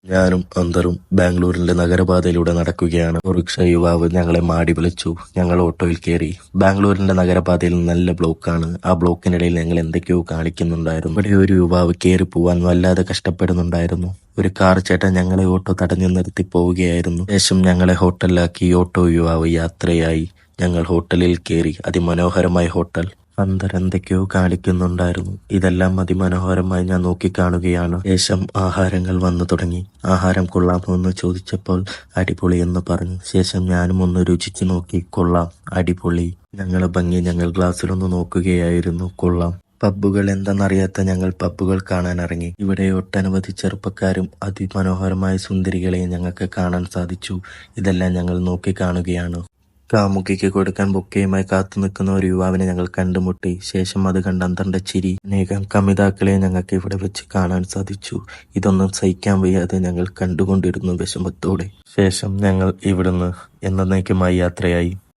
ഞാനും അന്തറും ബാംഗ്ലൂരിന്റെ നഗരപാതയിലൂടെ നടക്കുകയാണ്. റിക്ഷ യുവാവ് ഞങ്ങളെ മാടി വിളിച്ചു. ഞങ്ങൾ ഓട്ടോയിൽ കയറി. ബാംഗ്ലൂരിന്റെ നഗരപാതയിൽ നല്ല ബ്ലോക്കാണ്. ആ ബ്ലോക്കിനിടയിൽ ഞങ്ങൾ എന്തൊക്കെയോ കാണിക്കുന്നുണ്ടായിരുന്നു. ഇവിടെ ഒരു യുവാവ് കയറി പോവാൻ വല്ലാതെ കഷ്ടപ്പെടുന്നുണ്ടായിരുന്നു. ഒരു കാർ ചേട്ടൻ ഞങ്ങളെ ഓട്ടോ തടഞ്ഞു നിർത്തി പോവുകയായിരുന്നു. ശേഷം ഞങ്ങളെ ഹോട്ടലിലാക്കി ഓട്ടോ യുവാവ് യാത്രയായി. ഞങ്ങൾ ഹോട്ടലിൽ കയറി. അതിമനോഹരമായ ഹോട്ടൽ. അന്തർ എന്തൊക്കെയോ കാണിക്കുന്നുണ്ടായിരുന്നു. ഇതെല്ലാം അതിമനോഹരമായി ഞാൻ നോക്കിക്കാണുകയാണ്. ശേഷം ആഹാരങ്ങൾ വന്നു തുടങ്ങി. ആഹാരം കൊള്ളാമോ എന്ന് ചോദിച്ചപ്പോൾ അടിപൊളി എന്ന് പറഞ്ഞു. ശേഷം ഞാനും ഒന്ന് രുചിച്ചു നോക്കി. കൊള്ളാം, അടിപൊളി. ഞങ്ങളെ ഭംഗി ഞങ്ങൾ ഗ്ലാസ്സിലൊന്ന് നോക്കുകയായിരുന്നു. കൊള്ളാം. പബ്ബുകൾ എന്തെന്നറിയാത്ത ഞങ്ങൾ പബ്ബുകൾ കാണാൻ ഇറങ്ങി. ഇവിടെ ഒട്ടനവധി ചെറുപ്പക്കാരും അതിമനോഹരമായ സുന്ദരികളെയും ഞങ്ങൾക്ക് കാണാൻ സാധിച്ചു. ഇതെല്ലാം ഞങ്ങൾ നോക്കിക്കാണുകയാണ്. കാമുകിക്ക് കൊടുക്കാൻ ബൊക്കയുമായി കാത്തു നിൽക്കുന്ന ഒരു യുവാവിനെ ഞങ്ങൾ കണ്ടുമുട്ടി. ശേഷം അത് കണ്ട് അന്തറിന്റെ ചിരി. അനേകം കമിതാക്കളെ ഞങ്ങൾക്ക് ഇവിടെ വെച്ച് കാണാൻ സാധിച്ചു. ഇതൊന്നും സഹിക്കാൻ വയ്യാതെ ഞങ്ങൾ കണ്ടുകൊണ്ടിരുന്നു വിഷമത്തോടെ. ശേഷം ഞങ്ങൾ ഇവിടുന്ന് എന്നേക്കുമായി യാത്രയായി.